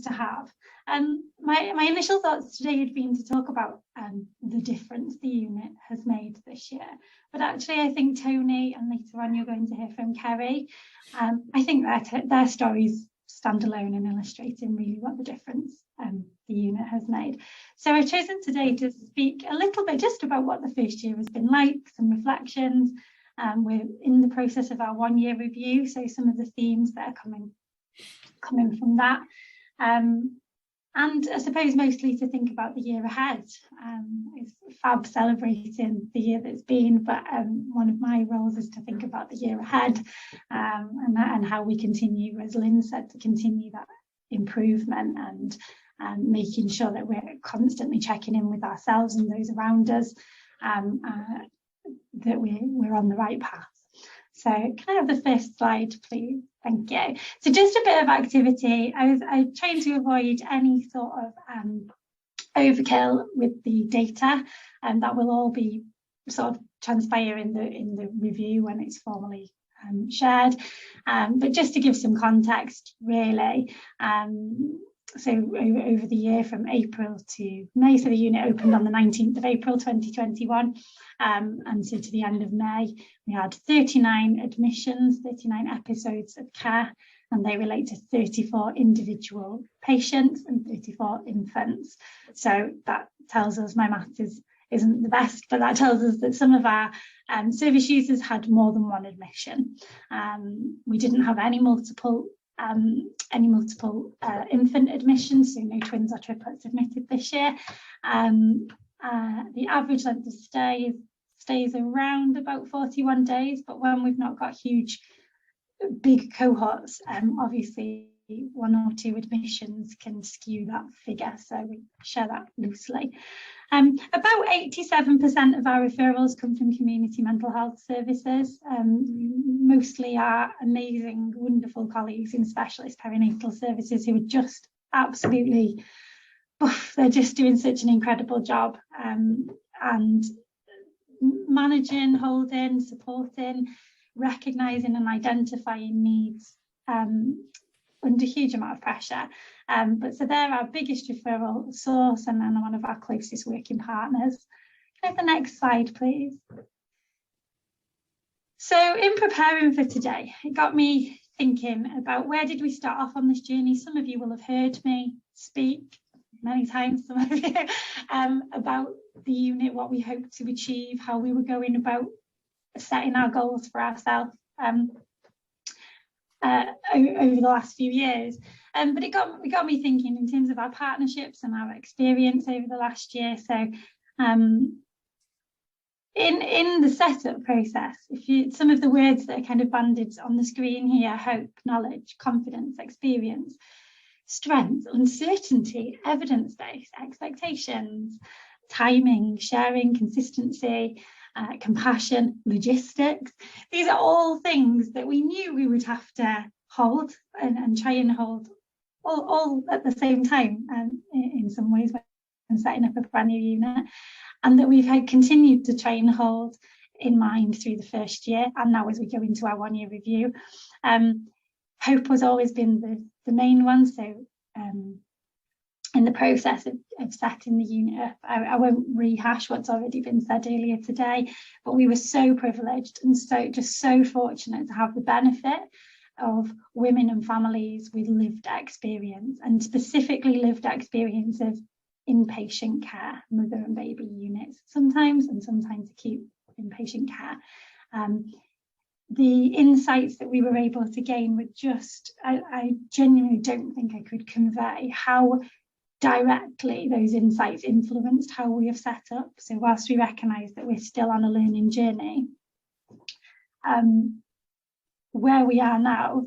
to have. My initial thoughts today had been to talk about the difference the unit has made this year, but actually I think Tony, and later on you're going to hear from Kerry, I think their stories stand alone in illustrating really what the difference the unit has made. So I've chosen today to speak a little bit just about what the first year has been like, some reflections. We're in the process of our 1 year review, so some of the themes that are coming from that. And I suppose mostly to think about the year ahead. It's fab celebrating the year that's been, but one of my roles is to think about the year ahead and how we continue, as Lynn said, to continue that improvement and making sure that we're constantly checking in with ourselves and those around us, that we're on the right path. So can I have the first slide, please? Thank you. So just a bit of activity. I tried to avoid any sort of overkill with the data, and that will all be sort of transpire in the review when it's formally shared. But just to give some context, really. So over the year from April to May, so the unit opened on the 19th of April 2021, and so to the end of May we had 39 admissions, 39 episodes of care, and they relate to 34 individual patients and 34 infants. So that tells us, my maths isn't the best, but that tells us that some of our service users had more than one admission. We didn't have any multiple infant admissions, so no twins or triplets admitted this year. The average length of stay stays around about 41 days, but when we've not got big cohorts, obviously 1 or 2 admissions can skew that figure, so we share that loosely. About 87% of our referrals come from community mental health services, mostly our amazing, wonderful colleagues in specialist perinatal services who are just absolutely, they're just doing such an incredible job, and managing, holding, supporting, recognising and identifying needs under a huge amount of pressure. But so they're our biggest referral source and one of our closest working partners. Can I have the next slide, please? So in preparing for today, it got me thinking about where did we start off on this journey. Some of you will have heard me speak many times, some of you, about the unit, what we hoped to achieve, how we were going about setting our goals for ourselves over the last few years. But it got me thinking in terms of our partnerships and our experience over the last year. So in the setup process, some of the words that are kind of banded on the screen here: hope, knowledge, confidence, experience, strength, uncertainty, evidence-based, expectations, timing, sharing, consistency, compassion, logistics. These are all things that we knew we would have to hold and try and hold all at the same time, in some ways, when setting up a brand new unit, and that we've continued to try and hold in mind through the first year and now as we go into our 1 year review. Hope has always been the main one. So in the process of setting the unit up, I won't rehash what's already been said earlier today, but we were so privileged and so fortunate to have the benefit of women and families with lived experience, and specifically lived experience of inpatient care, mother and baby units sometimes, and sometimes acute inpatient care. The insights that we were able to gain were just, I genuinely don't think I could convey how directly those insights influenced how we have set up. So whilst we recognise that we're still on a learning journey, where we are now,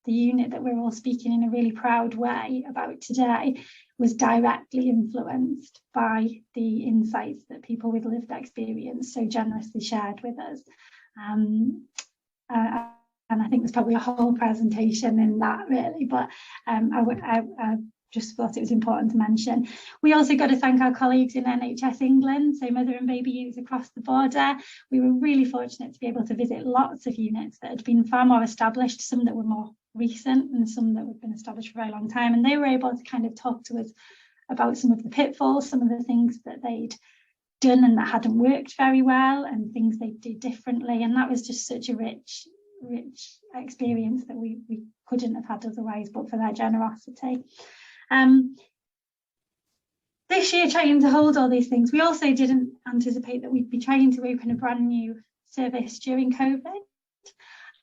the unit that we're all speaking in a really proud way about today was directly influenced by the insights that people with lived experience so generously shared with us. And I think there's probably a whole presentation in that, really, but I just thought it was important to mention. We also got to thank our colleagues in NHS England, so mother and baby units across the border. We were really fortunate to be able to visit lots of units that had been far more established, some that were more recent and some that had been established for a very long time, and they were able to kind of talk to us about some of the pitfalls, some of the things that they'd done and that hadn't worked very well, and things they'd do differently. And that was just such a rich experience that we couldn't have had otherwise, but for their generosity. This year, trying to hold all these things, we also didn't anticipate that we'd be trying to open a brand new service during COVID.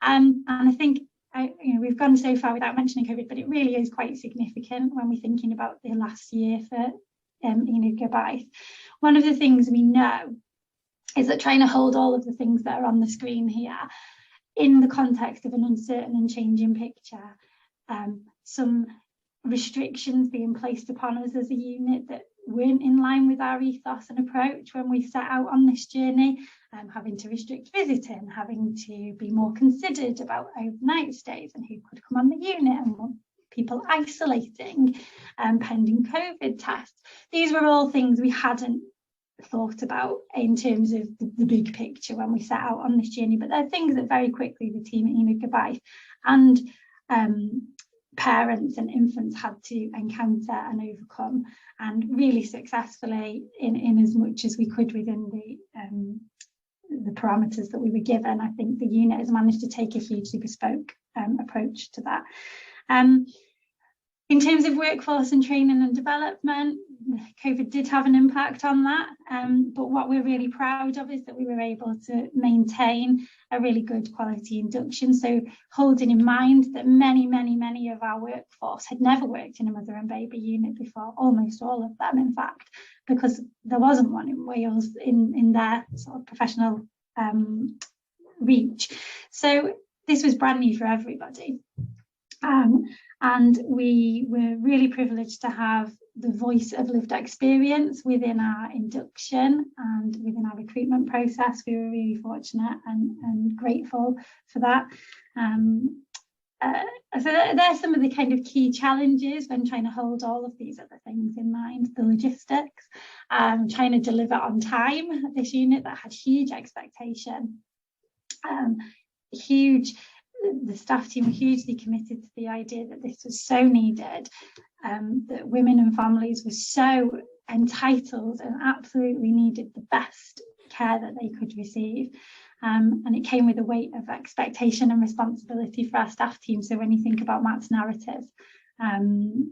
And I think we've gone so far without mentioning COVID, but it really is quite significant when we're thinking about the last year for Uned Gobaith. One of the things we know is that trying to hold all of the things that are on the screen here in the context of an uncertain and changing picture, some restrictions being placed upon us as a unit that weren't in line with our ethos and approach when we set out on this journey, having to restrict visiting, having to be more considered about overnight stays and who could come on the unit, and people isolating, pending COVID tests. These were all things we hadn't thought about in terms of the big picture when we set out on this journey, but they're things that very quickly the team at Uned Gobaith and parents and infants had to encounter and overcome, and really successfully in as much as we could within the parameters that we were given. I think the unit has managed to take a hugely bespoke approach to that. In terms of workforce and training and development, COVID did have an impact on that, but what we're really proud of is that we were able to maintain a really good quality induction. So holding in mind that many of our workforce had never worked in a mother and baby unit before, almost all of them in fact, because there wasn't one in Wales in their sort of professional reach. So this was brand new for everybody. And we were really privileged to have the voice of lived experience within our induction and within our recruitment process. We were really fortunate and grateful for that. So there's some of the kind of key challenges when trying to hold all of these other things in mind. The logistics, trying to deliver on time at this unit that had huge expectation, the staff team were hugely committed to the idea that this was so needed, that women and families were so entitled and absolutely needed the best care that they could receive. And it came with a weight of expectation and responsibility for our staff team. So when you think about Matt's narrative, the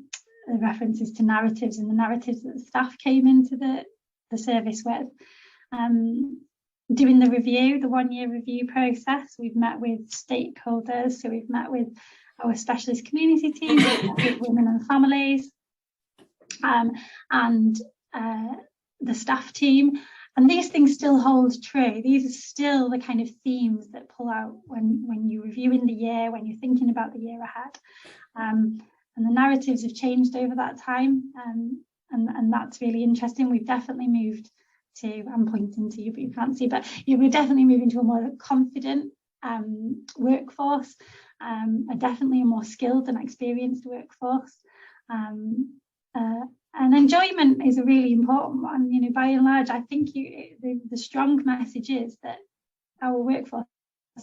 references to narratives and the narratives that the staff came into the service with, doing the review, the 1 year review process, we've met with stakeholders. So we've met with our specialist community team, we've met with women and families, and the staff team. And these things still hold true. These are still the kind of themes that pull out when you're reviewing the year, when you're thinking about the year ahead. And the narratives have changed over that time, and that's really interesting. We've definitely moved to, I'm pointing to you, but you can't see, but we're definitely moving to a more confident workforce, definitely a more skilled and experienced workforce. And enjoyment is a really important one. You know, by and large, I think the strong message is that our workforce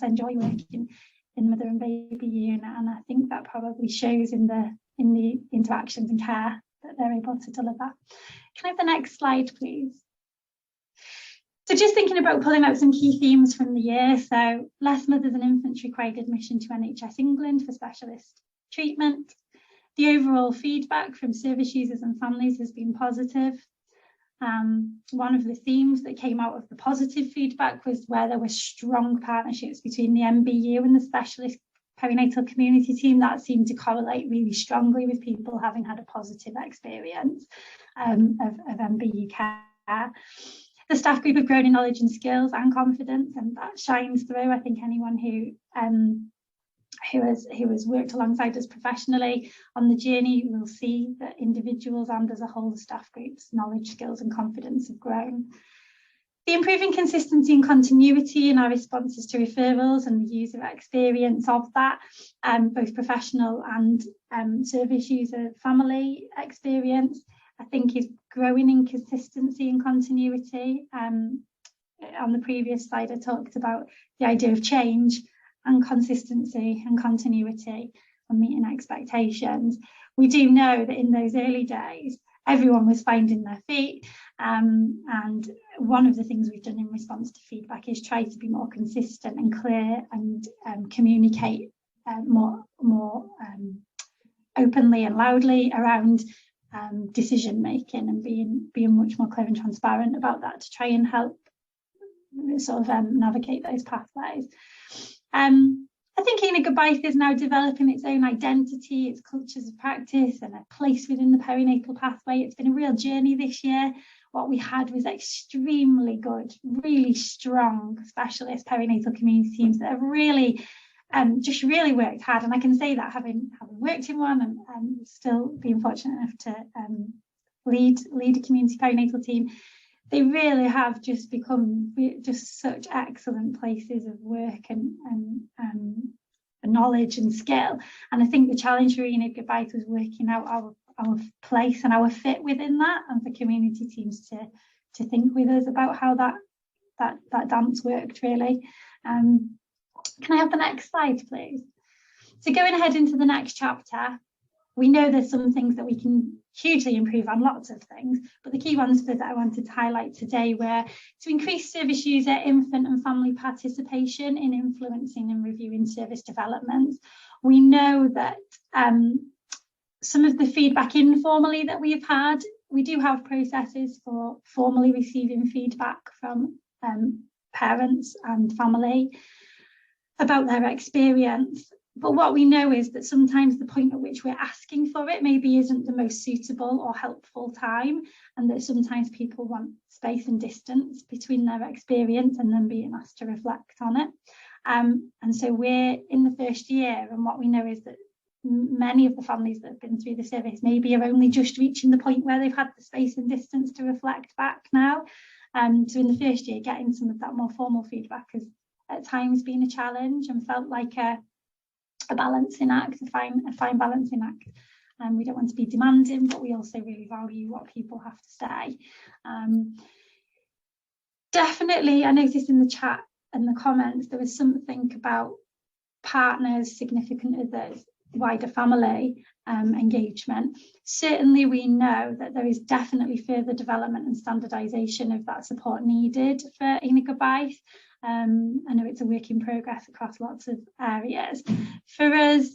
enjoy working in mother and baby unit, and I think that probably shows in the interactions and care that they're able to deliver. Can I have the next slide, please? So just thinking about pulling out some key themes from the year. So less mothers and infants required admission to NHS England for specialist treatment. The overall feedback from service users and families has been positive. One of the themes that came out of the positive feedback was where there were strong partnerships between the MBU and the specialist perinatal community team. That seemed to correlate really strongly with people having had a positive experience of MBU care. The staff group have grown in knowledge and skills and confidence, and that shines through. I think anyone who has worked alongside us professionally on the journey will see that individuals and as a whole the staff group's knowledge, skills and confidence have grown. The improving consistency and continuity in our responses to referrals and the user experience of that, both professional and service user family experience, I think is growing in consistency and continuity. On the previous slide, I talked about the idea of change and consistency and continuity and meeting expectations. We do know that in those early days, everyone was finding their feet, and one of the things we've done in response to feedback is try to be more consistent and clear and communicate more openly and loudly around decision making, and being much more clear and transparent about that to try and help sort of navigate those pathways. I think Uned Gobaith is now developing its own identity, its cultures of practice and a place within the perinatal pathway. It's been a real journey this year. What we had was extremely good, really strong specialist perinatal community teams that have really just really worked hard. And I can say that having worked in one and still being fortunate enough to lead a community perinatal team, they really have just become just such excellent places of work and knowledge and skill. And I think the challenge for Uned Gobaith was working out our place and our fit within that, and for community teams to think with us about how that dance worked really. Can I have the next slide, please? So going ahead into the next chapter, we know there's some things that we can hugely improve on, lots of things, but the key ones that I wanted to highlight today were to increase service user, infant and family participation in influencing and reviewing service development. We know that some of the feedback informally that we've had, we do have processes for formally receiving feedback from parents and family about their experience. But what we know is that sometimes the point at which we're asking for it maybe isn't the most suitable or helpful time, and that sometimes people want space and distance between their experience and then being asked to reflect on it. And so we're in the first year, and what we know is that many of the families that have been through the service maybe are only just reaching the point where they've had the space and distance to reflect back now. So in the first year, getting some of that more formal feedback has at times been a challenge and felt like a balancing act, a fine balancing act. We don't want to be demanding, but we also really value what people have to say. Definitely, I noticed in the chat and the comments there was something about partners, significant others, wider family engagement. Certainly we know that there is definitely further development and standardisation of that support needed for Uned Gobaith. I know it's a work in progress across lots of areas. For us,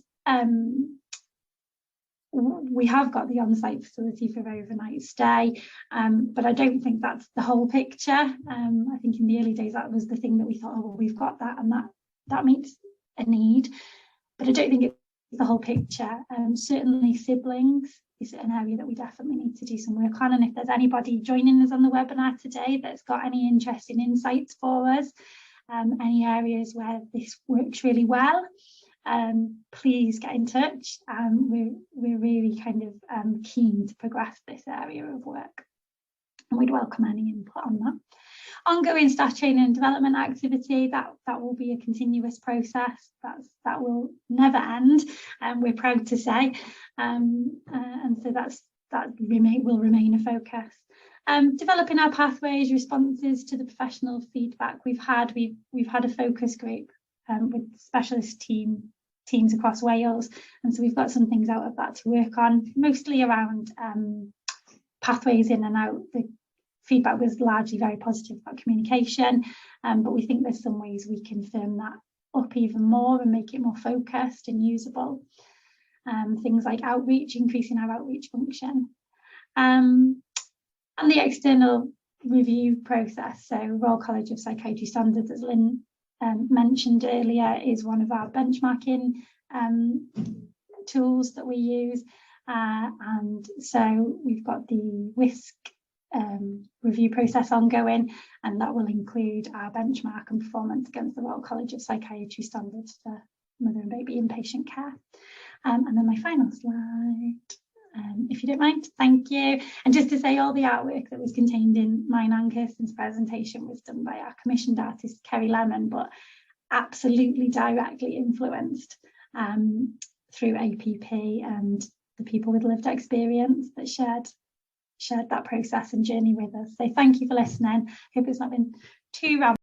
we have got the on-site facility for overnight stay, but I don't think that's the whole picture. I think in the early days that was the thing that we thought, oh well, we've got that and that meets a need, but I don't think it's the whole picture. Certainly siblings is an area that we definitely need to do some work on, and if there's anybody joining us on the webinar today that's got any interesting insights for us, any areas where this works really well, please get in touch. We're really kind of keen to progress this area of work, and we'd welcome any input on that. Ongoing staff training and development activity, that will be a continuous process. That will never end, and we're proud to say, and so that will remain a focus. Developing our pathways, responses to the professional feedback we've had. We've had a focus group with specialist teams across Wales, and so we've got some things out of that to work on, mostly around pathways in and out. The feedback was largely very positive about communication, but we think there's some ways we can firm that up even more and make it more focused and usable. Things like outreach, increasing our outreach function. And the external review process. So Royal College of Psychiatry Standards, as Lynn mentioned earlier, is one of our benchmarking tools that we use. And so we've got the WISC review process ongoing, and that will include our benchmark and performance against the Royal College of Psychiatry Standards for mother and baby inpatient care. And then my final slide. if you don't mind. Thank you. And just to say, all the artwork that was contained in mine and Kirsten's presentation was done by our commissioned artist Kerry Lemon, but absolutely directly influenced through APP and the people with lived experience that shared that process and journey with us. So thank you for listening. Hope it's not been too rambling.